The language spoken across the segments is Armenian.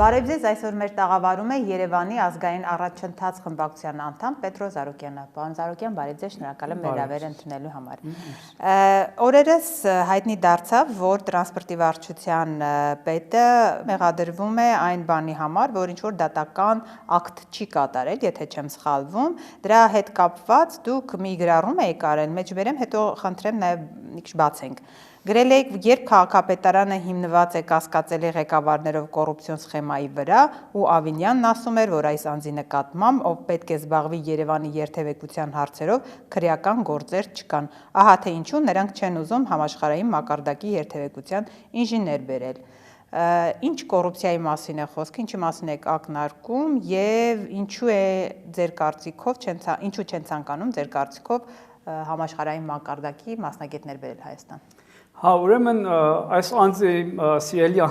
Բարև ձեզ, այսօր մեր տաղավարում է Երևանի ազգային առաջընթաց խմբակցության անդամ Պետրոս Զարուկյանը։ Պարոն Զարուկյան, բարև ձեզ, շնորհակալ եմ մեր հրավերը ընդունելու համար։ Օրերս հայտնի դարձավ, որ տրանսպորտի վարչության պետը մեղադրվում է այն բանի համար, որ ինչ-որ դատական ակտ չի կատարել, եթե չեմ սխալվում, դրա հետ կապված դուք մի գրառում եք արել, մեջբերեմ, հետո խնդրեմ նաև մի քիչ բացենք։ Գրել եք, երբ քաղաքապետարանը հիմնված է կասկածելի ղեկավարներով կոռուպցիոն սխեմայի վրա, ու Ավինյանն ասում էր, որ այս անձի նկատմամբ, ով պետք է զբաղվի Երևանի երթևեկության հարցերով, քրեական գործեր չկան։ Ահա թե ինչու նրանք չեն ուզում համաշխարհային մակարդակի երթևեկության ինժեներ բերել։ Ինչ կոռուպցիայի մասին է խոսքը, ինչի մասին եք ակնարկում եւ ինչու է ձեր կարծիքով ինչու չեն ցանկանում ձեր կարծիքով համաշխարհային մակարդակի մասնագետներ բերել Հայաստան։ Հա, ուրեմն այս անձի սիրելի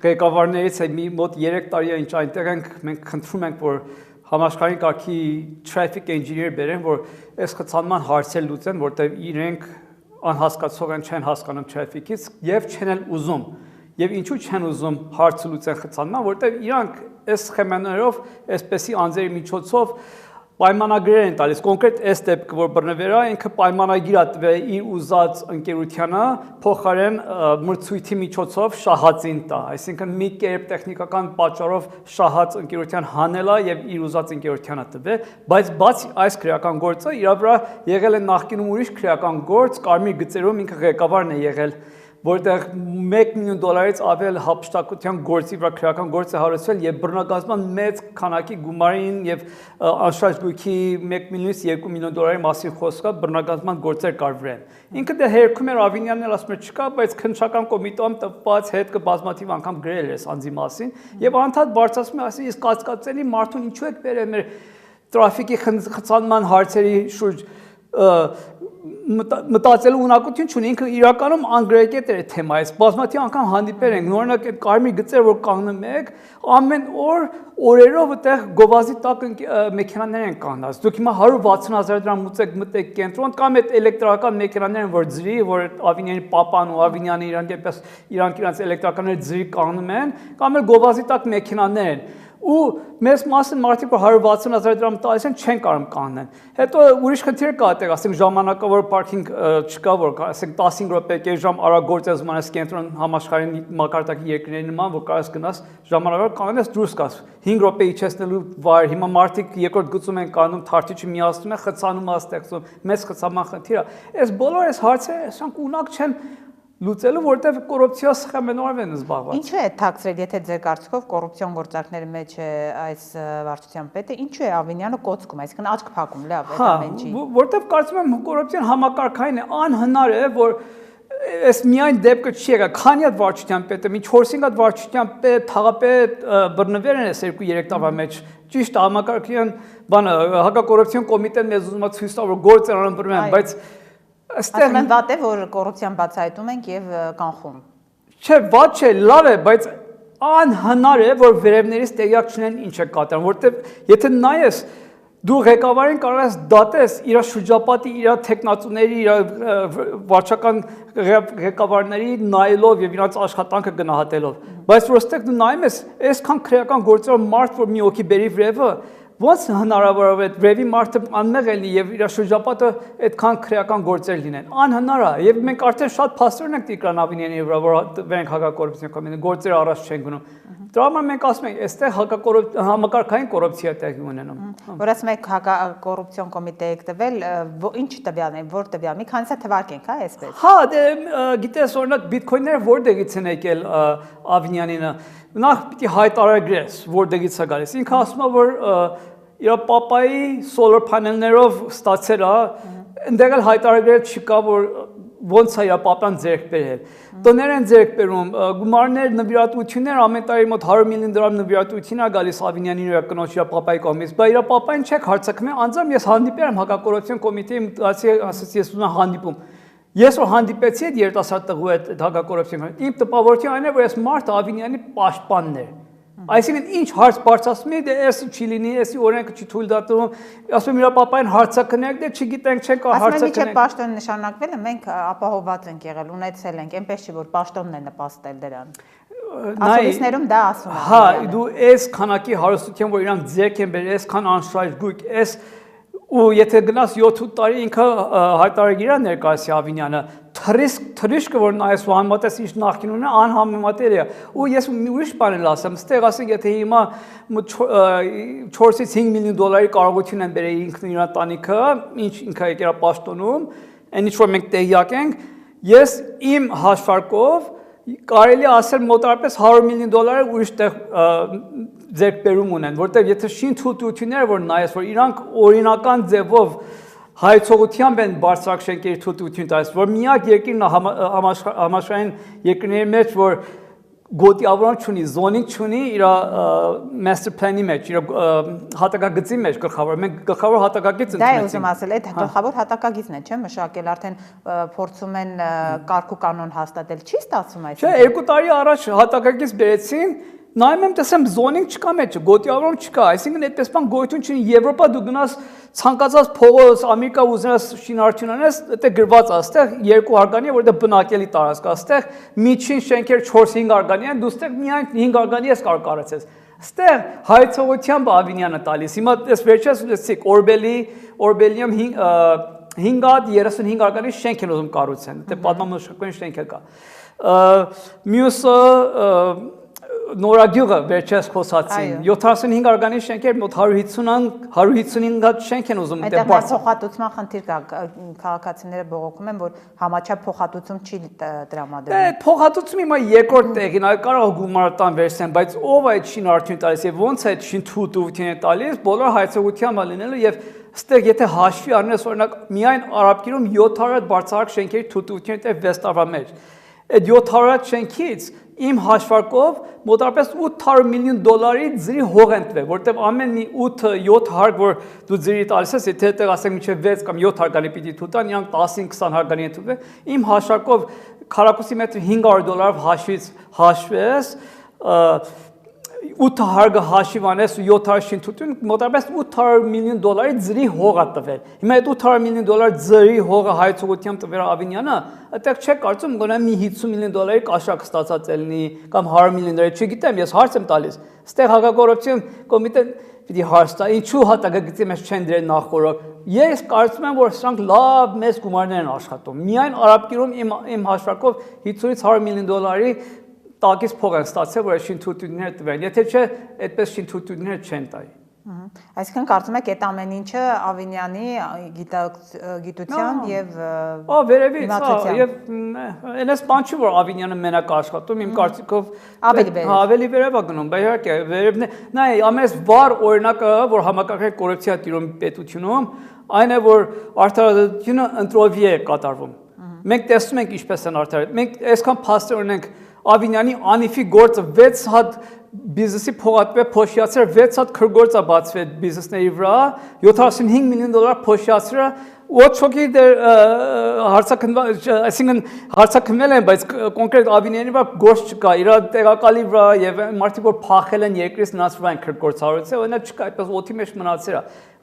ղեկավարներից է մի մոտ 3 տարի է ինչ այնտեղ ենք, մենք խնդրում ենք, որ համաշխարհային կարգի traffic engineer բերեն, որ այս խցանման հարցեր լուծեն, որտեղ իրենք անհասկացող են, չեն հասկանում traffic-ից եւ չեն էլ ուզում։ Եվ ինչու չեն ուզում հարցը լուծեն խցանման, որտեղ իրանք այս սխեմաներով, այսպեսի անձերի միջոցով պայմանագրեր են տալիս, կոնկրետ այս դեպքը, որ բռնվելա, ինքը պայմանագիր է տվել իր ուզած ընկերությանը, փոխարեն մրցույթի միջոցով շահածին տա, այսինքն մի կերպ տեխնիկական պատճառով շահած ընկերության հանելա եւ իր ուզած ընկերությանը տվել, բայց բացի այս քրեական գործը իր վրա եղել է նախկինում ուրիշ քրեական գործ, կարմիր գծերում ինքը ղեկավարն է եղել, որտեղ $1 միլիոն ավել հափշտակության գործի վրա քրեական գործ է հարուցվել եւ բռնագազման մեծ քանակի գումարին եւ անշարժ գույքի $1 միլիոնից $2 միլիոն մասին խոսքը բռնագազման գործեր կարվրեն։ Ինքը դե հերքում էր Ավինյանն էլ ասում էր չկա, բայց քննչական կոմիտեում տպված հետքը բազմաթիվ անգամ գրել էր անձի մասին եւ անդադ բարձրացում է ասի իսկ կասկածելի մարդուն ինչու եք բերել մեր տրաֆիկի խցանման հարցերի շուրջ մտածելու ունակություն չունի, ինքը իրականում անգրեկետ է թեմայից, բազմաթիվ անգամ հանդիպել ենք, նորինակ այդ կարմիր գծերը, որ կանգնում եք, ամեն օր օրերով այդտեղ գովազդի տակ մեքենաներ են կանգնած, դուք հիմա 160,000 դրամ մտեք կենտրոն, կամ այդ էլեկտրական մեքենաներ են, որ ձրի, որ Ավինյանի պապան ու Ավինյանը իրանք իրանց էլեկտրականները ձրի կանգնում են, կամ էլ գովազդի տակ մեքենաներ են, ու մեծ մասն մարդիկ որ 160,000 դրամ տալիս են չեն կարող կանգնեն։ Հետո ուրիշ խնդիր կա այդտեղ, ասենք ժամանակավոր պարքինգ չկա, որ ասենք 15 րոպե կես ժամ արագ գործես մանես կենտրոն համաշխարհային մակարդակի երկրների նման, որ կարաս գնաս ժամանակավոր կանգնես դուրս գաս 5 րոպե իջեցնելու վայր, հիմա մարդիկ երկրորդ գծում են կանգնում, թարթիչը միացնում են, խցանում է ստեղծում, մեծ խցանման խնդիր է։ Այս բոլոր այս հարցերը ասենք ունակ չեն լուծելու, որտեղ կոռուպցիա սխեմանով են զբաղված։ Ինչու է թաքցրել, եթե ձեր կարծիքով կոռուպցիոն գործարքների մեջ է այս վարչության պետը, ինչու է Ավինյանը կոծկում, այսինքն աչք փակում, լավ, այդ ամենի։ Որտեղ կարծում եմ կոռուպցիան համակարգային է, անհնար է, որ այս միայն դեպքը չի եղա, քանի հատ վարչության պետը, մի 4-5 հատ վարչության պետ, թաղապետ բռնվել են այս 2-3 տարվա մեջ։ Ճիշտ է, համակարգային բանը, հակակոռուպցիոն կոմիտեն մեզ ուզում է ցույց տա, որ գործ են բռնվել, բայց Ասում են վատ է, որ կոռուպցիան բացահայտում ենք եւ կանխում։ Չէ, վատ չէ, լավ է, բայց անհնար է, որ վերևներից տեղյակ չունեն ինչ է կատարում, որտեղ եթե նայես դու ղեկավարին կարող ես դատես իր շրջապատի, իր տեխնացուների, իր վարչական ղեկավարների նայելով եւ իրաց աշխատանքը գնահատելով, բայց որստեղ դու նայում ես, այսքան քրեական գործերով մարդ, որ մի հոգի բերի վրևը ոնց հնարավոր է այդ վրևի մարդը անմեղ լինի եւ իր շրջապատը այդքան քրեական գործեր լինեն անհնար է եւ մենք արդեն շատ փաստորեն ենք Տիգրան Ավինյանի վրա որ վերենք հակակոռուպցիոն կոմիտեն գործերը առաջ չեն գնում դրա համար մենք ասում ենք այստեղ համակարգային կոռուպցիա տեղի ունենում որ ասում եք հակակոռուպցիոն կոմիտե եք տվել ինչ տվյալն է որ տվյալ մի քանիսը թվարկենք հա այսպես հա դե գիտես օրինակ բիթքոյնները որտեղից են եկել Ավինյանինը նախ պիտի հայտարարես որտեղից է գալիս ինքը ասում է որ իր պապայի solar panel-ներով ստացել է, ընդեղ էլ հայտարարել չկա, որ ոնց է իր պապան ձեռք բերել։ Տներ են ձեռք բերում, գումարներ, նվիրատվություններ, ամեն տարի մոտ 100 միլիոն դրամ նվիրատվություն է գալիս Ավինյանի իր կնոջ իր պապայի կողմից, բայց իր պապային չեք հարցակում, անձամբ ես հանդիպել եմ հակակոռուպցիոն կոմիտեի ասացի ես ուզում հանդիպում։ Ես որ հանդիպեցի այդ երիտասարդ տղու հետ հակակոռուպցիոն, իմ տպավորությունը այն է, որ այս մարդը Ավինյանի պաշտպանն է։ Այսինքն ինչ հարց բարձրացնում է, դե էսի չի լինի, էսի օրենքը չի թույլ տալու, ասում եմ իր պապային հարցակնեք, դե չգիտենք, չենք հարցակնենք։ Ասում եմ, պաշտոն նշանակվել է, մենք ապահովված ենք եղել, ունեցել ենք, այնպես չի որ պաշտոնն է նպաստել դրան։ Ասուլիսներում դա ասում է։ Հա, դու այս քանակի հարստություն, որ իրանք ձեռք են բերել, այսքան անշարժ գույք, այս ու եթե գնաս 7-8 տարի ինքը հայտարարել է ներկայացի Ավինյանը, թրիշկը որ նայես ու համեմատես ինչ նախկին ունի, անհամեմատելի է։ Ու ես մի ուրիշ բան էլ ասեմ, ստեղ ասենք եթե հիմա 4-ից 5 միլիոն դոլարի կարողություն են բերել ինքն իր ընտանիքը, ինչ ինքը եկել է պաշտոնում, այն ինչ որ մենք տեղյակ ենք, ես իմ հաշվարկով կարելի ասել մոտարապես 100 միլիոն դոլար ուրիշ տեղ ձեռքբերում ունեն, որտեղ եթե շին թույլտվությունները որ նայես, որ իրանք օրինական ձևով հայցողությամբ են բարձրակ շենքերի թույլտվություն տալիս, որ միակ երկիրն համաշխարհային երկրների մեջ, որ գոտիավորում չունի, զոնինգ չունի իր master plan-ի մեջ, իր հատակագծի մեջ գլխավոր, մենք գլխավոր հատակագիծ ընդունեցինք։ Դա է ուզում ասել, այդ գլխավոր հատակագիծն է, չէ՞, մշակել արդեն փորձում են կարգ ու կանոն հաստատել, չի ստացվում այս։ Չէ, 2 տարի առաջ հատակագիծ բերեցին, նայում եմ տեսեմ զոնինգ չկա մեջը, գոտիավորում չկա, այսինքն այդպես բան գոյություն չունի, Եվրոպա դու գնաս ցանկացած փողոց Ամերիկա ուզենաս շինարարություն անես, դա գրված է, այստեղ 2 արգանի է, որտեղ բնակելի տարածք է, այստեղ միջին շենքեր 4-5 արգանի են, դու այստեղ միայն 5 արգանի ես կարող կարեցես։ Այստեղ հայցողությամբ Ավինյանը տալիս։ Հիմա այս վերջերս լսեցիք Օրբելիում 535 արգանի շենք են ուզում կառուցեն, դա պատմամշակութային շենք է կա։ Մյուսը Նորագյուղը վերջերս խոսացին 75 արգանի շենքեր մոտ 155 շենք են ուզում դեպի փոխհատուցման խնդիր կա, քաղաքացիները բողոքում են, որ համաչափ փոխհատուցում չի տրամադրվում։ Դե փոխհատուցումը հիմա երկրորդ տեղին, այլ կարող գումարտան վերցեն, բայց ով է այդ շինարարություն տալիս եւ ոնց է այդ շինթույլտվություն է տալիս, բոլոր հայցողությամբ լինելու եւ ստեղ եթե հաշվի առնես օրինակ միայն Արաբկիրում 700 բարձրակ շենքերի թույլտվություն է 6 տարվա մեջ։ Այդ 700 շենքից իմ հաշվարկով մոտարպես 800 միլիոն դոլարի ձրի հող են տվել, որտեղ ամեն մի 8-7 հարկ, որ դու ձրի տալիս ես, եթե այդտեղ ասենք մինչև 6 կամ 7 հարգանի պիտի թույլ տան, իրանք 10-20 հարգանի են թույլվել, իմ հաշվարկով քառակուսի մետր $500 հաշվես, 8 հարգը հաշիվ անես ու 700 շինթույլություն, մոտարպես 800 միլիոն դոլարի ձրի հող է տվել։ Հիմա այդ 800 միլիոն դոլար ձրի հողը հայցողությամբ տվել Ավինյանը, այդտեղ չեք կարծում գոնե մի 50 միլիոն դոլարի կաշառք ստացած լինի կամ 100 միլիոն դոլարի, չգիտեմ, ես հարց եմ տալիս։ Այստեղ հակակոռուպցիոն կոմիտեն պիտի հարց տա, ինչու հատակագծի մեջ չեն դրել նախորդ։ Ես կարծում եմ, որ սրանք լավ մեծ գումարներ են աշխատում։ Միայն Արաբկիրում իմ հաշվարկով 50-ից 100 միլիոն դոլարի տակից փող են ստացել, որ շինթույլտություններ տվեն։ Եթե չէ, այդպես շինթույլտություններ չեն տայի։ Այսինքն կարծում եք այդ ամեն ինչը Ավինյանի գիտությամբ եւ վերևից, եւ այնպես բան չի, որ Ավինյանը մենակ աշխատում, իմ կարծիքով ավելի վերև է գնում, բայց իհարկե վերևն է։ Նայ, ամենից վառ օրինակը, որ համակարգի կոռուպցիա տիրում պետությունում, այն է, որ արդարադատությունը ընտրովի է կատարվում։ Մենք տեսնում ենք ինչպես են արդարադատել։ Մենք այսքան փաստեր ունենք Ավինյանի անիֆի գործը 6 հատ բիզնեսի փողատվե փոշիացրել 6 հատ քրգործ է բացվել բիզնեսների վրա 75 միլիոն դոլար փոշիացրել ոչ ոքի այսինքն հարցակնվել են, բայց կոնկրետ Ավինյանի վրա գործ չկա, իր տեղակալի վրա եւ մարդիկ որ փախել են երկրից նրանց վրա են քրգործարեցել, օրինակ չկա, այդպես օդի մեջ մնացել է։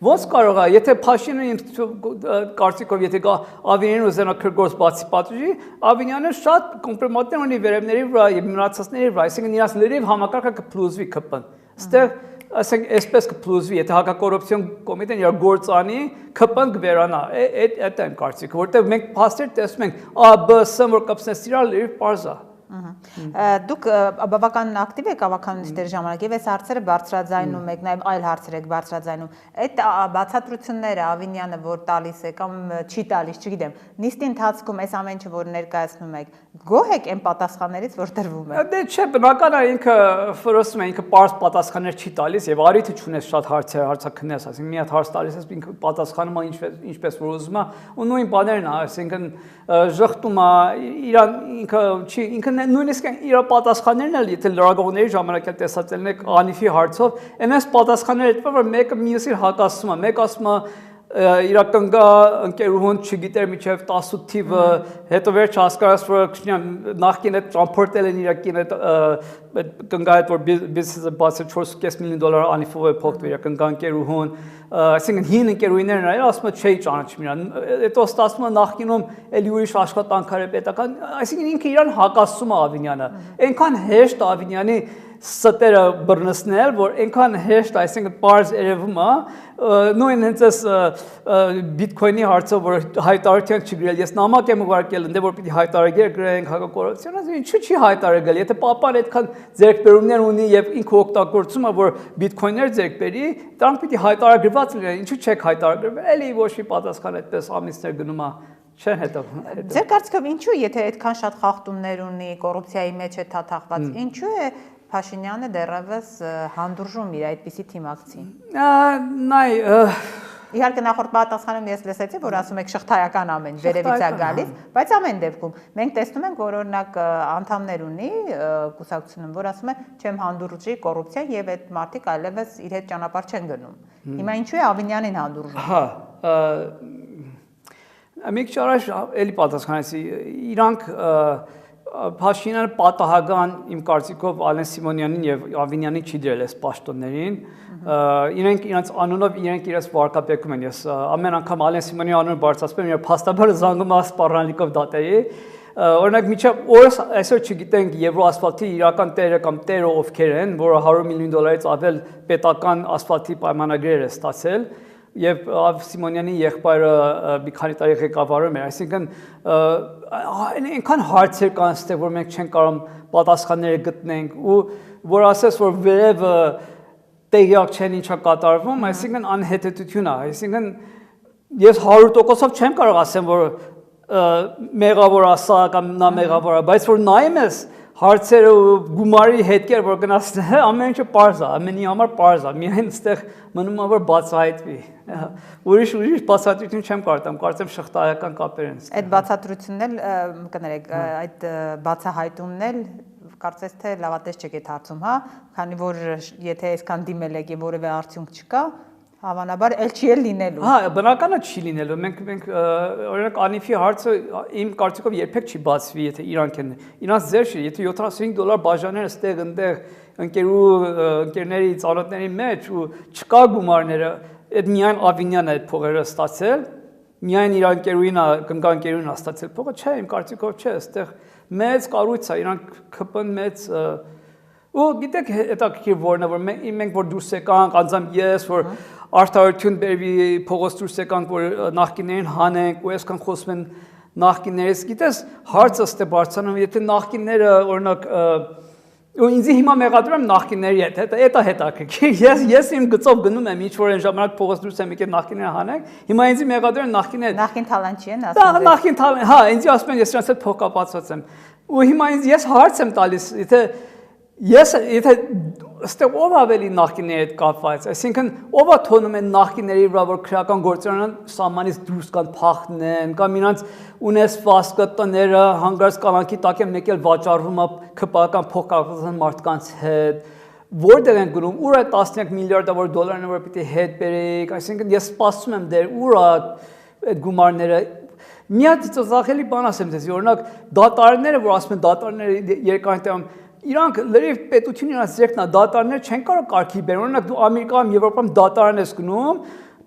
Ոնց կարող է, եթե Փաշինյանը կարծիքով եթե կա Ավինյանին ուզենա քրգործ բացի պատժի, Ավինյանը շատ կոմպրոմատներ ունի վերևների վրա եւ մնացածների վրա, այսինքն իրաց լրիվ համակարգը կփլուզվի ԿՊ-ն։ Այստեղ ասենք այսպես կփլուզվի, եթե հակակոռուպցիոն կոմիտեն իր գործանի ԿՊ-ն կվերանա, այդ են կարծիքը, որտեղ մենք փաստեր տեսնում ենք A, B, S որ կապսնես իրար լրիվ պարզ է։ Դուք բավական ակտիվ եք ավականությունների ժամանակ եւ այս հարցերը բարձրաձայնում եք, նաեւ այլ հարցեր եք բարձրաձայնում։ Այդ բացատրությունները Ավինյանը որ տալիս է կամ չի տալիս, չգիտեմ, նիստի ընթացքում այս ամեն ինչը որ ներկայացնում եք, գոհ եք այն պատասխաններից, որ տրվում է։ Դե չէ, բնական է ինքը ֆրոսում է, ինքը պարզ պատասխաններ չի տալիս եւ արիթը չունես շատ հարցեր, հարցակնես, ասենք մի հատ հարց տալիս ես, ինքը պատասխանում է ինչպես որ ուզում է, ու նույն բաներն է, այսինքն ժխտում է, իրան ինքը չի, ինքը նույնիսկ իր պատասխաններն էլ եթե լրագրողների ժամանակ էլ տեսածելն եք Անիֆի հարցով, այնպես պատասխաններ այդպես որ մեկը մյուսին հակասում է, մեկ ասում է իրական կա ընկերուհուն չգիտեր միջև 18 թիվը, հետո վերջ հասկարած, որ նախկին այդ ճամփորդել են իրակին այդ կնգա այդ որ բիզնեսը բացը 4.5 միլիոն դոլար անիֆով է փոխվել իրական կա ընկերուհուն, այսինքն հին ընկերուհիներն այլ ասում են չէի ճանաչում իրան, հետո ստացվում է նախկինում էլի ուրիշ աշխատանքներ է պետական, այսինքն ինքը իրան հակասում է Ավինյանը, այնքան հեշտ Ավինյանի ստերը բռնցնել, որ այնքան հեշտ, այսինքն պարզ երևում է, նույն հենց այս բիտքոյնի հարցը, որ հայտարարության չգրել, ես նամակ եմ ուղարկել, ընդ որ պիտի հայտարարել գրենք հակակոռուպցիոն, ինչու՞ չի հայտարարել, եթե պապան այդքան ձեռքբերումներ ունի եւ ինքը օգտագործում է, որ բիտքոյններ ձեռքբերի, դրանք պիտի հայտարարված լինեն, ինչու՞ չեք հայտարարել, էլի ոչ մի պատասխան այդպես ամիսներ գնում է Չեն հետո։ Ձեր կարծիքով ինչու եթե այդքան շատ խախտումներ ունի, կոռուպցիայի մեջ է թաթախված, ինչու է Փաշինյանը դեռևս հանդուրժում իր այդպիսի թիմակցին։ Նայ Իհարկե նախորդ պատասխանում ես լսեցի, որ ասում եք շղթայական ամեն վերևից է գալիս, բայց ամեն դեպքում մենք տեսնում ենք, որ օրինակ անդամներ ունի կուսակցությունում, որ ասում է չեմ հանդուրժի կոռուպցիան եւ այդ մարդիկ այլևս իր հետ ճանապարհ չեն գնում։ Հիմա ինչու է Ավինյանին հանդուրժում։ Հա, Մեկ ճարաշ էլի պատասխանեցի, իրանք Փաշինյանը պատահական իմ կարծիքով Ալեն Սիմոնյանին եւ Ավինյանին չի դրել այս պաշտոններին, իրենք իրենց անունով իրենք իրենց վարկաբեկում են, ես ամեն անգամ Ալեն Սիմոնյանի անունը բարձրացնում եմ, փաստաբար զանգում եմ սպառնալիքով դատայի, օրինակ միջև օրս այսօր չգիտենք Եվրոասֆալտի իրական տերը կամ տերը ովքեր են, որը $100 միլիոն ավել պետական ասֆալտի պայմանագրեր է ստացել Եվ Սիմոնյանի եղբայրը մի քանի տարի ղեկավարում էր, այսինքն այնքան հարցեր կան այստեղ, որ մենք չենք կարող պատասխանները գտնենք ու որ ասես որ վերևը տեղյակ չեն ինչա կատարվում, այսինքն անհետեթություն է, այսինքն ես 100%-ով չեմ կարող ասեմ, որ մեղավոր ասա կամ նա մեղավոր է, բայց որ նայում ես հարցերը ու գումարի հետքեր, որ գնաց ամեն ինչը պարզ է, ամենի համար պարզ է, միայն այստեղ մնում է որ բացահայտվի։ Ուրիշ բացատրություն չեմ կարծեմ շղթայական կապեր են։ Այդ բացատրությունն էլ կներեք, այդ բացահայտումն էլ կարծես թե լավատես չեք այդ հարցում, հա, քանի որ եթե այսքան դիմել եք եւ որևէ արդյունք չկա, Հավանաբար էլ չի լինելու։ Հա, բնականը չի լինելու։ Մենք օրինակ Անիֆի հարցը իմ կարծիքով երբեք չի բացվի, եթե իրանք են։ Իրանց ձեր չի, եթե $75 բաժաները ստեղ ընդեղ ընկերների ծանոթների մեջ ու չկա գումարները, այդ միայն Ավինյանն է այդ փողերը ստացել, միայն իր ընկերուհին կնկա ընկերուհին է ստացել փողը, չէ, իմ կարծիքով չէ, այստեղ մեծ կառույց է, իրանք ԿՊ-ն մեծ ու գիտեք հետաքրքիր որն է որ մենք որ դուրս եկանք անձամբ ես որ արդարություն բերվի փողոց դուրս եկանք որ նախկիններին հանենք ու այսքան խոսում են նախկիններից գիտես հարցը ստե բարձրանում եթե նախկինները օրինակ ու ինձ հիմա մեղադրում եմ նախկինների հետ դա հետաքրքիր ես իմ գծով գնում եմ ինչ որ այն ժամանակ փողոց դուրս եմ եկել նախկինները հանենք հիմա ինձ մեղադրում են նախկինները նախկին թալանչի են ասում դա նախկին թալան հա ինձ ասում են ես նրանց հետ փոխկապացած եմ ու հիմա ինձ ես հարց եմ տալիս եթե ստեղ ով ավելի նախկինների հետ կապված, այսինքն ով է թողնում են նախկինների վրա որ քրեական գործարանը սահմանից դուրս կան փախնեն կամ իրանց ունեցված տները հանգարց կալանքի տակ են մեկ էլ վաճառվում է քպական փոխկապակցության մարդկանց հետ որտեղ են գնում ուր է 13 միլիարդավոր դոլարները որ պիտի հետ բերեք այսինքն ես սպասում եմ դեր ուր է այդ գումարները մի հատ ծախելի բան ասեմ դες օրինակ դատարանները որ ասում են դատարանները երկարատև Իրանք լրիվ պետություն իրանց ձեռքն է դատարաններ չեն կարող կարգի բերել օրինակ դու Ամերիկայում Եվրոպայում դատարան ես գնում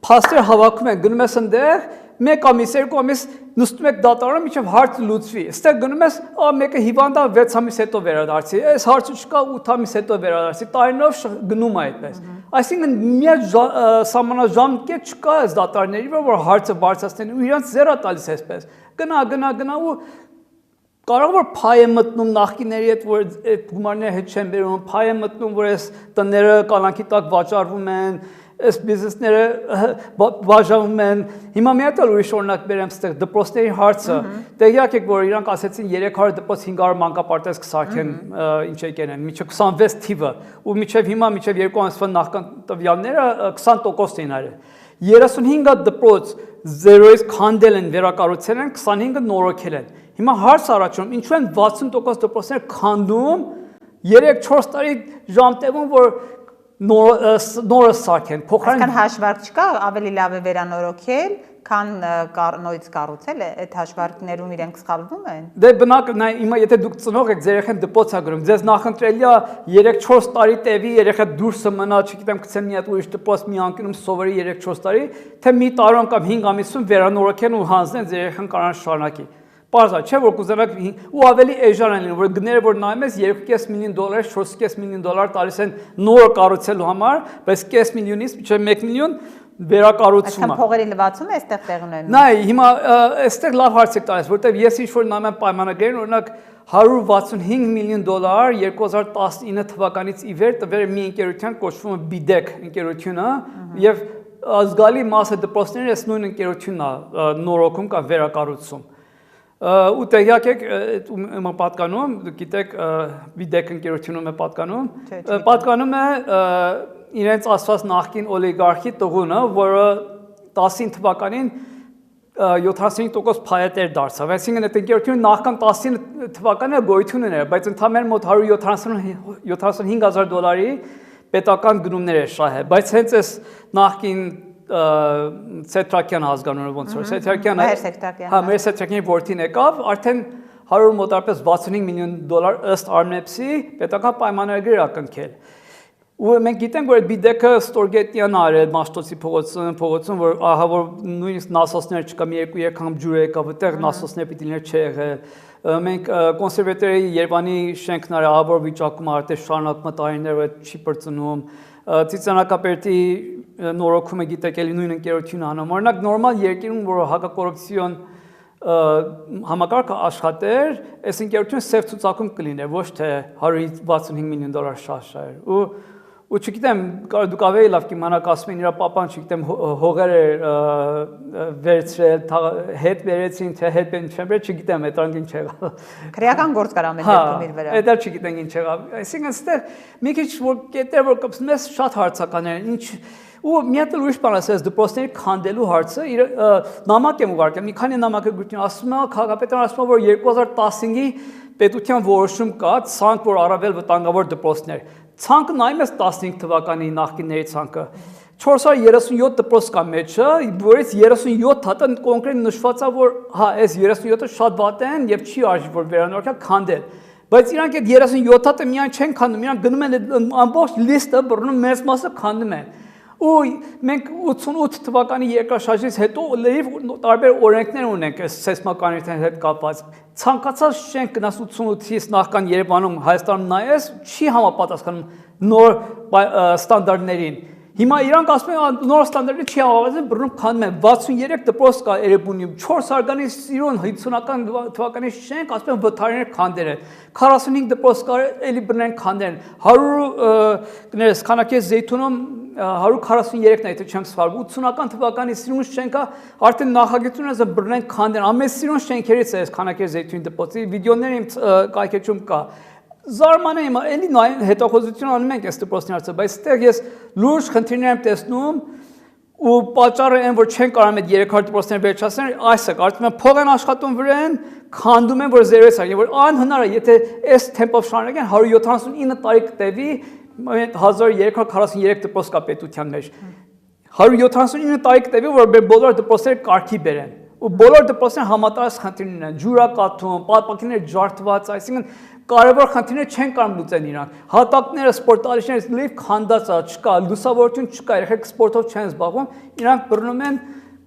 փաստեր հավաքում են գնում ես այնտեղ 1 ամիս 2 ամիս նստում եք դատարանում մինչև հարցը լուծվի այստեղ գնում ես մեկը հիվանդ է 6 ամիս հետո վերադարձի այս հարցը չկա 8 ամիս հետո վերադարձի տարիներով գնում է այդպես այսինքն միած սահմանաժամկետ չկա այս դատարանների վրա որ հարցը բարձրացնեն ու իրանց զերա տալիս այսպես գնա ու Կարող որ փայ է մտնում նախկիների հետ որ այդ գումարները հետ չեն բերում, փայ է մտնում որ այս տները կալանքի տակ վաճառվում են, այս բիզնեսները բաժանվում են։ Հիմա մի հատ ուրիշ օրինակ բերեմ ստեղ դպրոցների հարցը։ Տեղյակ եք որ իրանք ասեցին 300 դպրոց 500 մանկապարտեզ կսարքեն ինչ եկեն են, միջև 26 թիվը ու միջև հիմա միջև 2 ամսվա նախքան տվյալները 20% էին արել։ 35 դպրոց 0-ից քանդել են վերակառուցել են, 25-ը նորոգել են։ Հիմա հարց առաջանում, ինչու են 60% դպրոցները քանդում 3-4 տարի ժամտևում, որ նորը սարքեն։ Այսքան հաշվարկ չկա, ավելի լավ է վերանորոգել, քան նորից կառուցել, այդ հաշվարկներում իրենք սխալվում են։ Դե բնական, հիմա եթե դուք ծնող եք, ձեր երեխան դպոց է գրում, ձեզ նախընտրելի է 3-4 տարի տևի, երեխա դուրսը մնա, չգիտեմ, գցեմ մի հատ ուրիշ դպոց մի անկյունում սովորի 3-4 տարի, թե մի տարում կամ 5 ամիսում վերանորոգեն ու հանձնեն, ձեր երեխան կարան շարունակի։ Պարզ է, չէ՞ որ կուզենաք ու ավելի էժան են լինում, որ գները որ նայում ես $2.5 միլիոն, $4.5 միլիոն տալիս են նոր կառուցելու համար, բայց $5 միլիոնից մինչև 1 միլիոն վերակառուցումը։ Այսքան փողերի լվացումը է այստեղ տեղ ունենում։ Նայ, հիմա այստեղ լավ հարց եք տալիս, որտեվ ես ինչ-որ նայում եմ պայմանագրերին, օրինակ $165 միլիոն 2019 թվականից ի վեր տվել մի ընկերության կոչվում է BIDEC ընկերությունը եւ ազգալի մասը դպրոցների այս նույն ընկերությունն է նորոգում կամ վերակառուցում։ Ու տեղյակ եք ում պատկանում, գիտեք BIDEC ընկերությունում է պատկանում է իրենց ասված նախկին օլիգարխի տղունը, որը 19 թվականին 75% փայտեր դարձավ։ Այսինքն այդ ընկերությունը նախքան 19 թվականին գոյություն ուներ, բայց ընդամենը մոտ $175,000 պետական գնումներ է շահել, բայց հենց այս նախկին Սետրակյան ազգանունը ոնց որ Սետրակյանը Մեր Սետրակյանի որդին եկավ, արդեն 100 մոտարպես $65 միլիոն ըստ Arnepsi պետական պայմանագրեր ակնքել։ Ու մենք գիտենք, որ BIDEC-ը ստորգետնյան արել Մաշտոցի փողոցում, որ ահա որ նույնիսկ նասոսներ չկա, մի երկու անգամ ջուր եկավ, այդտեղ նասոսներ պիտի լիներ չեղել։ Մենք կոնսերվատորի Երևանի շենքն արել ահավոր վիճակում, արդեն շարունակում տարիներ որ չի բրծնում։ Ծիծանակապետի նորոգումը գիտեք էլի նույն ընկերությունը անում։ Օրինակ նորմալ երկիրում, որ հակակոռուպցիոն համակարգը աշխատեր, այս ընկերությունը սև ցուցակում կլիներ, ոչ թե $165 միլիոն շահեր։ Ու չգիտեմ, դուք ավելի լավ կիմանաք, ասում են իր պապան, չգիտեմ, հողեր վերցրել, հետ վերեցին, թե հետ չեմ, չգիտեմ, այդ անգին չեղավ։ Քրեական գործ կար ամեն դեպքում իր վրա։ Դա չգիտենք ինչ եղավ։ Այսինքն այստեղ մի քիչ որ կետեր որ կպցնում ես շատ հարցականներ են, ինչ ու մի հատ ուրիշ բան ասես դպրոցների քանդելու հարցը նամակ եմ ուղարկել, մի քանի նամակագրություն ասում է, քաղաքապետարանը ասում է, որ 2015-ի պետության որոշում կա, ցանկ որ առավել վտանգավոր դպրոցներ։ Ցանկը նայում ես 15 թվականի նախկինների ցանկը 437 դպրոց կա մեջը, որից 37 հատը կոնկրետ նշված է, որ հա, այս 37-ը շատ վատ են եւ չի արժի որ վերանորոգել քանդել։ Բայց իրանք այդ 37 հատը միայն չեն քանդում, իրանք գնում են ամբողջ լիստը բռնում մեծ մասը քանդում են։ Ու մենք 88 թվականի երկրաշարժից հետո լրիվ տարբեր օրենքներ ունենք այս սեյսմականության հետ կապված։ Ցանկացած շենք գնաս 88-ից նախքան Երևանում, Հայաստանում նայես, չի համապատասխանում նոր ստանդարտներին։ Հիմա իրանք ասում են նոր ստանդարտները չի հավաքվում, բռնում քանդում են 63 դպրոց կա Երևանում, 4 հարգանի սիրուն 50-ական թվականի շենք, ասում են վթարներ քանդել են, 45 դպրոց կա էլի բռնեն քանդել են, 100 կներես քանակի Զեյթունում 143-ն է, եթե չեմ սխալվում, 80-ական թվականի սիրուն շենքա արդեն նախագծում են բռնեն քանդել, ամեն սիրուն շենքերից է այս քանակի Զեյթունի դպրոցի վիդեոները իմ կայքեջում կա։ Զարմանում եմ, էլի նայում հետախուզություն անում ենք այս դպրոցների հարցը, բայց այստեղ ես լուրջ խնդիրներ եմ տեսնում ու պատճառը այն որ չեն կարող այդ 300 դպրոցներ վերջացնել, այս է, կարծում եմ փող են աշխատում վրան, քանդում են որ զերոյից է, որ անհնար է, եթե այս թեմպով շարունակեն 179 տարի կտևի 1343 դպրոց կա պետության մեջ։ 179 տարի կտևի որ բոլոր դպրոցները կարգի բերեն։ Ու բոլոր դպրոցները համատարած խնդիրներ են, ջուրակաթում, պատմականներ ջարդված, այսինքն կարևոր խնդիրներ չեն կարող լուծեն իրանք։ Հատակները, սպորտալիչները լիվ քանդած է, չկա, լուսավորություն չկա, երեխեք սպորտով չեն զբաղվում, իրանք բռնում են,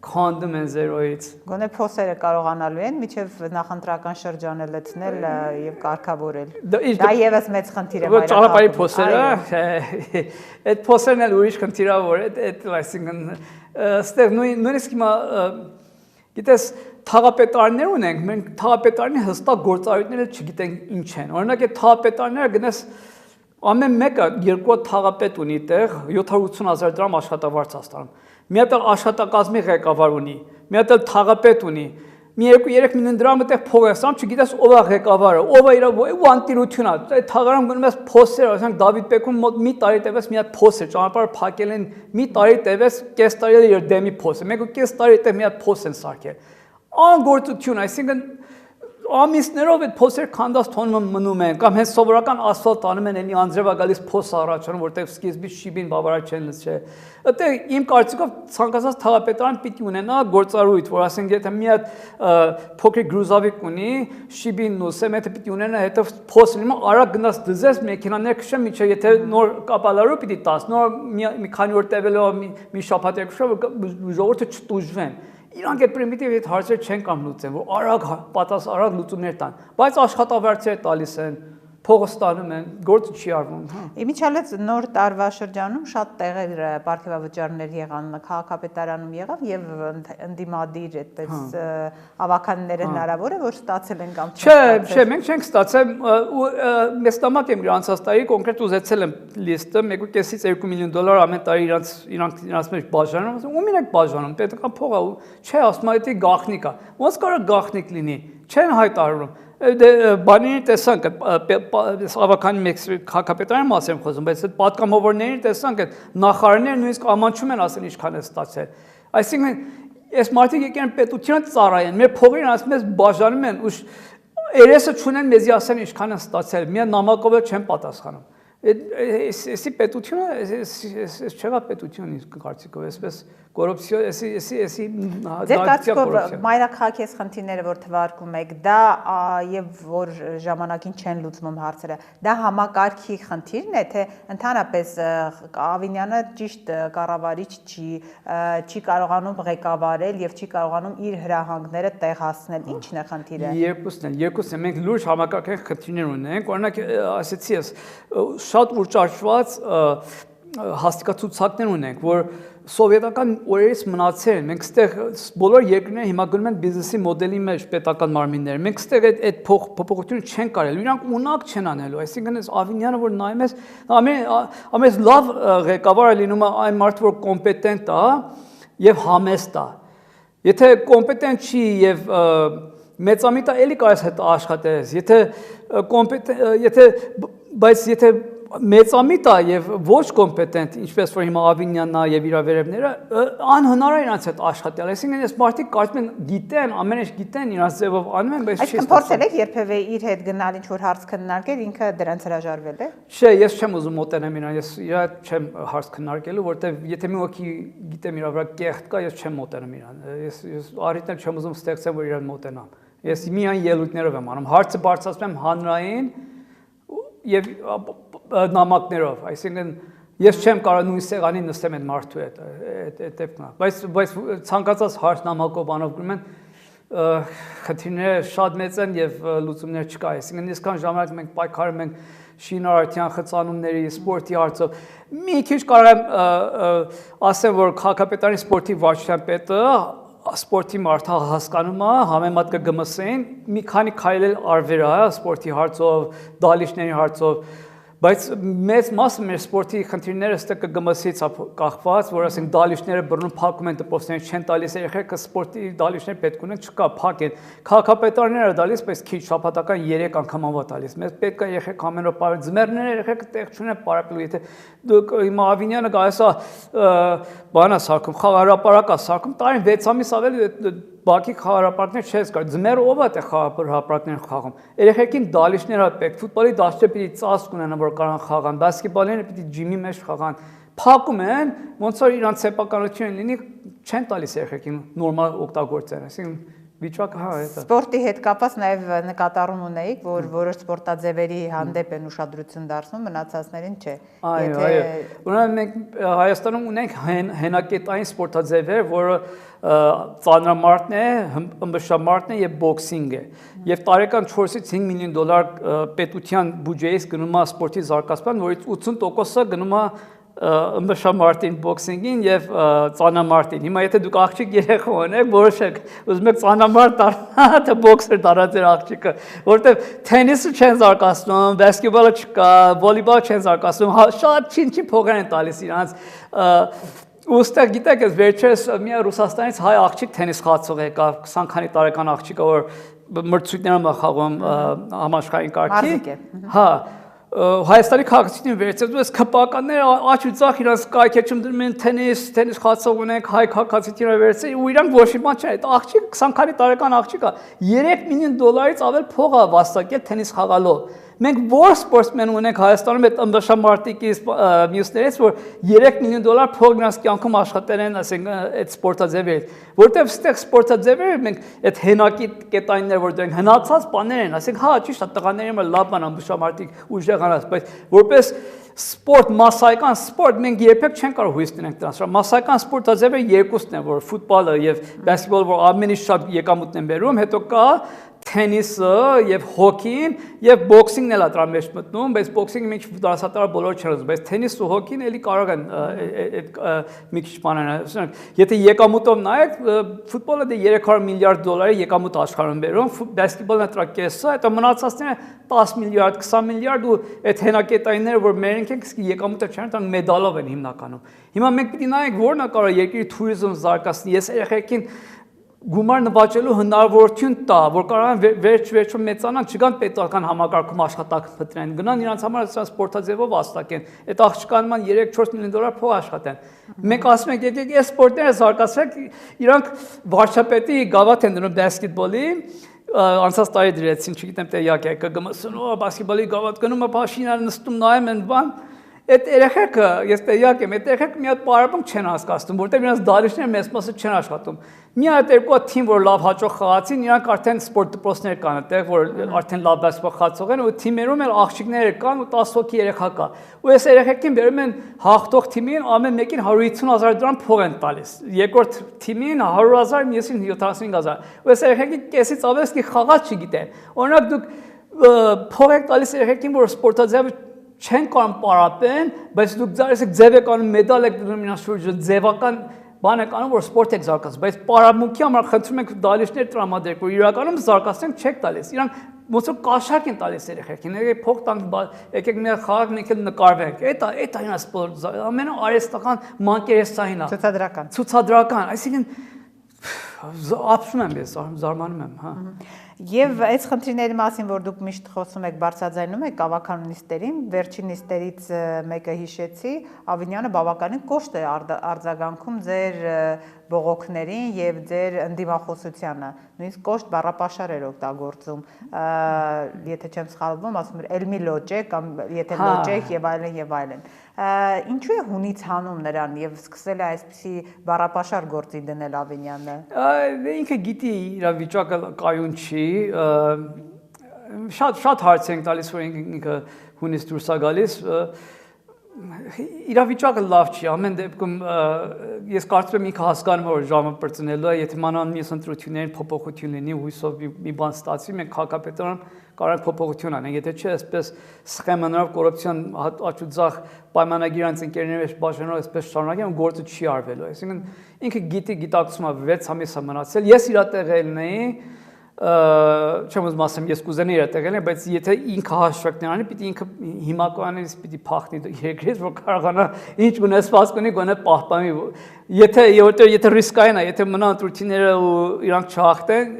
քանդում են զերոյից։ Գոնե փոսերը կարողանալու են միջև նախընտրական շրջանը լցնել եւ կարգավորել։ Դա եւս մեծ խնդիր է մայրաքաղաքում։ Ճանապարհի փոսերը, այդ փոսերն էլ ուրիշ խնդիր է, որ այդ այսինքն այստեղ նույնիսկ հիմա գիտես թաղապետարներ ունենք, մենք թաղապետարների հստակ գործառույթները չգիտենք ինչ են։ Օրինակ այդ թաղապետարները գնես ամեն մեկը երկու թաղապետ ունի տեղ 780,000 դրամ աշխատավարձ ստանում։ Մի հատ աշխատակազմի ղեկավար ունի, մի հատ թաղապետ ունի, մի 2-3 միլիոն դրամ այդտեղ փող է ստանում, չգիտես ով է ղեկավարը, ով է իր անտիրությունն է։ Այդ թաղարան գնում ես փոստեր, ասենք Դավիթ Պեկում մոտ մի տարի տևես մի հատ փոստ է, ճանապարհը փակել են, մի տարի տևես կես տարի էլ իր դեմի փոստ է, 1.5 տարի տեղ մի հատ փոստ են սարքել։ Անգործություն, այսինքն ամիսներով այդ փոսեր քանդած թոնում մնում են կամ հենց սովորական ասֆալտ անում են էլի անձրևա գալիս փոս առաջանում որտեղ սկիզբից շիբին բավարար չեն լցրել այդտեղ իմ կարծիքով ցանկացած թաղապետարան պիտի ունենա գործառույթ որ ասենք եթե մի հատ փոքրիկ գրուզավիկ ունի շիբին ու սեմենտը պիտի ունենա հետո փոս լինում արագ գնաց դզես մեքենաներ քշեմ միջը եթե նոր կապալարու պիտի տաս նոր մի քանի օր տևելով մի շաբաթ երկու ժողովուրդը չտուժվեն Իրանք այդ պրիմիտիվ այդ հարցեր չեն կամ լուծեն, որ արագ արագ լուծումներ տան, բայց աշխատավարձեր տալիս են, փողը ստանում են, գործը չի արվում, հա։ Իմիջիալից նոր տարվա շրջանում շատ տեղեր պարգևավճարներ եղան, քաղաքապետարանում եղավ եւ ընդդիմադիր այդպես ավականներ հնարավոր է որ ստացել են կամ Չէ, մենք չենք ստացել ու մեծ տամակ եմ անցած տարի կոնկրետ ուզեցել եմ լիստը 1.5-ից 2 միլիոն դոլար ամեն տարի իրանց մեջ բաժանում, ու մին եք բաժանում, պետական փող է ու չէ, ասում եմ դա գաղտնիք է։ Ոնց կարող է գաղտնիք լինի։ Չեն հայտարարում Բանին տեսանք ավականի մեկ քաղաքապետարանի մասին եմ խոսում, բայց այդ պատգամավորներին տեսանք այդ նախարարները նույնիսկ ամանչում են ասել ինչքան է ստացել։ Այսինքն այս մարդիկ եկան պետության ծառայեն, մեր փողերին ասում ես բաժանում են ու երեսը չունեն մեզի ասեն ինչքան է ստացել, միայն նամակով չեն պատասխանում։ Էսի պետությունը, էս չեղա պետություն իսկ կարծիքով, այսպես կոռուպցիա, էսի դարձիա մայրաքաղաքի այս խնդիրները որ թվարկում եք, դա եւ որ ժամանակին չեն լուծվում հարցերը, դա համակարգի խնդիրն է, թե ընդհանրապես Ավինյանը ճիշտ կառավարիչ չի կարողանում ղեկավարել եւ չի կարողանում իր հրահանգները տեղացնել, ի՞նչն է խնդիրը։ Երկուսն են, մենք լուրջ համակարգային խնդիրներ ունենք, օրինակ ասեցի ես շատ ուռճացված հաստիկացուցակներ ունենք, որ սովետական օրերից մնացել են։ Մենք ստեղ բոլոր երկրները հիմա գնում են բիզնեսի մոդելի մեջ պետական մարմինները։ Մենք ստեղ այդ փոփոխությունը չեն կարել։ Իրանք ունակ չեն անելու։ Այսինքն այս Ավինյանը որ նայում ես, ամենից լավ ղեկավարը լինում է այն մարդը, որ կոմպետենտ է եւ համեստ է։ Եթե կոմպետենտ չի եւ մեծամիտ է, էլի կարես հետ աշխատես։ Եթե մեծամիտ է եւ ոչ կոմպետենտ, ինչպես որ հիմա Ավինյանն է եւ իր վերևները, անհնար է իրանց հետ աշխատել։ Այսինքն այս մարդիկ կարծում են գիտեն, ամեն ինչ գիտեն, իրանց ձևով անում են, բայց չի ստացվում։ Այսինքն փորձել եք երբևէ իր հետ գնալ ինչ որ հարց քննարկել, ինքը դրանց հրաժարվել է։ Չէ, ես չեմ ուզում մոտենամ իրան, ես իր հետ չեմ հարց քննարկելու, որտեվ եթե մի հոգի գիտեմ իր վրա կեղտ կա, ես չեմ մոտենում իրան։ Ես առիթներ չեմ ուզում ստեղծեմ, որ իրան մոտենամ։ Ես միայն ելույթներով եմ անում։ Հարցը բարձրացնում եմ հանրային եւ նամակներով, այսինքն ես չեմ կարող նույն սեղանին նստեմ այդ մարդու հետ, այդ դեպքն է, բայց ցանկացած հարց նամակով բանով գրում են խնդիրները շատ մեծ են եւ լուծումներ չկա, այսինքն այսքան ժամանակ մենք պայքարում ենք շինարարության խցանումների, սպորտի հարցով, մի քիչ կարող եմ ասեմ, որ քաղաքապետարանի սպորտի վարչության պետը սպորտի մարդը հասկանում է, համեմատ կգմսեն, մի քանի քայլել արվեր է սպորտի հարցով, դալիչների հարցով, բայց մեծ մասը մեր սպորտի խնդիրները ստե կգմսից կախված, որ ասենք դալիչները բռնում փակում են դպրոցներին չեն տալիս երեխեքը սպորտի դալիչներ պետք ունեն չկա փակ են քաղաքապետարները տալիս բայց քիչ շաբաթական 3 անգամով տալիս մեզ պետք է երեխեք ամեն օր բարի ձմեռները երեխեքը տեղ չունեն պարապելու եթե դուք հիմա Ավինյանը գալիս է բանա սարքում խաղահրապարակ է սարքում տարին 6 ամիս ավելի Բակի խաղահրապարակներ չես կար, ձմեռ ով է խաղահրապարակներ խաղում։ Երեխեքին դալիչներ է պետք, ֆուտբոլի դաշտը պիտի ծածկ ունենան, որ կարան խաղան, բասկետբոլները պիտի ջիմի մեջ խաղան։ Փակում են, ոնց որ իրանց սեփականություն լինի, չեն տալիս երեխեքին նորմալ օգտագործեն, այսինքն վիճակը հա է դա։ Սպորտի հետ կապված նաև նկատառում ունեիք, որ որոշ սպորտաձևերի հանդեպ են ուշադրություն դարձնում, մնացածներին չէ։ Այո։ Ուրեմն մենք Հայաստանում ունենք հենակետային սպորտաձևեր, որը ծանրամարտն է, ըմբշամարտն է եւ բոքսինգ է։ Եվ տարեկան 4-ից 5 միլիոն դոլար պետության բյուջեից գնում է սպորտի զարգացման, որից 80%-ը գնում է ըմբշամարտին, բոքսինգին եւ ծանրամարտին։ Հիմա եթե դուք աղջիկ երեխա ունեք, որոշեք, ուզում եք ծանրամարտ դառնալ, թե բոքսեր դառնալ ձեր աղջիկը, որովհետեւ թենիսը չեն զարգացնում, բասկետբոլը չկա, վոլեյբոլ չեն զարգացնում, շատ չի փողեր են տալիս իրանց Ուստեղ գիտեք, ես վերջերս մի Ռուսաստանից հայ աղջիկ թենիս խաղացող եկավ, 20 քանի տարեկան աղջիկը, որ մրցույթներում է խաղում համաշխարհային կարգի։ Հա, Հայաստանի քաղաքացիներին վերցրել, ես քպականները աչ ու ցախ իրանց կայքեչում դնում են տենիս խաղացող ունենք հայ քաղաքացիները վերցրել ու իրանք ոչ մի բան չեն, այդ աղջիկ 20 քանի տարեկան աղջիկա $3 միլիոն ավել փող ա վաստակել տենիս խաղալով։ Մենք որ սպորտսմեն ունենք Հայաստանում այդ ըմբշամարտիկից մյուսներից, որ $3 միլիոն փող նրանց կյանքում աշխատել են, ասենք, այդ սպորտաձևերից, որտեղ ստեղ սպորտաձևերը մենք այդ հենակի կետայիններ, որ դրանք հնացած բաներ են, ասենք, հա, ճիշտ է, տղաների համար լավ բան ըմբշամարտիկ ուժեղ անած, բայց որպես սպորտ, մասսայական սպորտ մենք երբեք չենք կարող հույս տնենք դրանց։ Մասսայական սպորտաձևերը երկուսն են, որ ֆուտբոլը եւ բասկետբոլը, որ ամենից շատ եկամուտն են բերում, հետո կա թենիսը եւ հոկին եւ բոքսինգն էլ դրա մեջ մտնում, բայց բոքսինգը մենք դասատարը բոլոր չեն ուզում, բայց թենիսը ու հոկին էլի կարող են այդ մի քիչ բաներ։ Եթե եկամուտով նայեք, ֆուտբոլը դե $300 միլիարդ եկամուտ աշխարհում բերում, բասկետբոլն դրա կեսը, հետո մնացածները 10 միլիարդ, 20 միլիարդ ու այդ հենակետայինները, որ մերենք ենք, եկամուտը չեն, դրանք մեդալով են հիմնականում։ Հիմա մենք պիտի նայենք որն է կարող երկրի туриզմ զարգացնի։ Ես երեխեքին գումար նվաճելու հնարավորություն տա, որ կարողան վերջ-վերջում մեծանան, չգան պետական համակարգում աշխատանք փնտրեն, գնան իրանց համար սպորտաձևով վաստակեն, այդ աղջկանման 3-4 միլիոն փող աշխատեն։ Մենք ասում ենք, եկեք այս սպորտները զարգացրեք, իրանք վարչապետի գավաթ են դնում բասկետբոլի, անցած տարի դրեցին, չգիտեմ թե յակ է ԿԳՄՍ-ն, բասկետբոլի գավաթ գնում, մաշինա նստում նայում են բան։ Այդ երեխեքը, ես տեղյակ եմ, այդ երեխեքը մի հատ պարապմունք չեն հասկացնում, որտեղ իրանց դարիչները մեծ մասը չեն աշխատում։ Մի հատ երկու թիմ, որ լավ հաջող խաղացին, իրանք արդեն սպորտ դպրոցներ կան այդտեղ, որ արդեն լավ բասկետբոլ խաղացող են, ու թիմերում էլ աղջիկներ կան ու 10 հոգի երեխա կա։ Ու այս երեխեքին բերում են հաղթող թիմին, ամեն մեկին $150,000 փող են տալիս։ Երկրորդ թիմին 100,000, մյուսին 75,000։ Ու այս երեխեքի կեսից ավել սկի խաղալ չգիտեն։ Օրինակ դուք փող եք տալիս երեխեքին, որ սպորտաձև չեն կարող պարապեն, բայց դուք ձև եք անում, մեդալ եք դնում իրանց շուրջը, ձևական բան եք անում, որ սպորտ եք զարգացնում, բայց պարապմունքի համար խնդրում եք դալիչներ տրամադրեք, որ իրականում զարգացնենք չեք տալիս, իրանք ոնց որ կաշառք են տալիս երեխեքին, եկեք փող տանք, եկեք մի խաղակ մենք էլ նկարվենք, էտա իրանց սպորտ, ամենաարհեստական մանկերեսային է, ցուցադրական, այսինքն ապշում եմ ես, զարմանում եմ, հա։ Եվ այս խնդիրների մասին, որ դուք միշտ խոսում եք, բարձրաձայնում եք ավականու նիստերին, վերջին նիստերից մեկը հիշեցի, Ավինյանը բավականին կոշտ է արձագանքում ձեր բողոքներին եւ ձեր ընդդիմախոսությանը, նույնիսկ կոշտ բառապաշար էր օգտագործում, եթե չեմ սխալվում, ասում էր «Էլ մի լոճեք» կամ «Եթե լոճեք» եւ այլն եւ այլն։ Ինչու է հունից հանում նրան եւ սկսել է այսպիսի բառապաշար գործի դնել Ավինյանը։ Ինքը գիտի իր վիճակը կայուն չի, շատ հարց ենք տալիս, որ ինքը հունից դուրս է գալիս, իրավիճակը լավ չի, ամեն դեպքում ես կարծում եմ ինքը հասկանում որ ժամը բրծնելու է, եթե մանավանդ մյուս ընտրություններին փոփոխություն լինի, հույսով մի բան ստացվի, մենք քաղաքապետարանում կարող ենք փոփոխություն անենք, եթե չէ, այսպես սխեմաներով կոռուպցիոն աճուձախ պայմանագիր ընկերների մեջ բաժանելով այսպես շարունակեն, գործը չի արվելու, այսինքն ինքը գիտակցում է 6 ամիս է մնացել, ես իր տեղելն էի չեմ ուզում ասեմ ես կուզենայի իր տեղել, բայց եթե ինքը հաշվարկներ անի, պիտի ինքը հիմա կանից պիտի փախնի երկրից, որ կարողանա ինչ ունեցված կունի, գոնե պահպանի։ Եթե ռիսկային է, եթե մնա ընտրությունները ու իրանք չհաղթեն,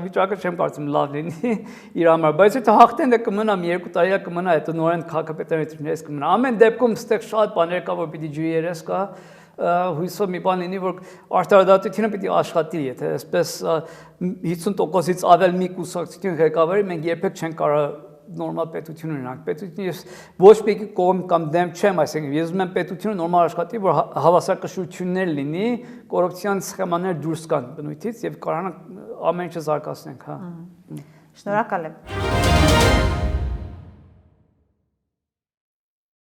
վիճակը չեմ կարծում լավ լինի իր համար, բայց եթե հաղթեն, դա կմնա մի 2 տարի կմնա, հետո նորեն քաղաքապետարանի ընտրություններից կմնա։ Ամեն դեպքում ստեղ շատ բաներ կա, որ պիտի ջուի երես կա, հույսով մի բան լինի, որ արտարադատությունը պիտի աշխատի, եթե այսպես 50%-ից ավել մի կուսակցություն ղեկավարի, մենք երբեք չենք կարող նորմալ պետություն ունենանք։ Պետությունը ոչ մի կողմ կամ դեմ չեմ, այսինքն ես ուզում եմ պետությունը նորմալ աշխատի, որ հավասարակշռություններ լինի, կոռուպցիոն սխեմաներ դուրս գան բնույթից եւ կարողանանք ամեն ինչը զարգացնենք, հա։ Շնորհակալ եմ։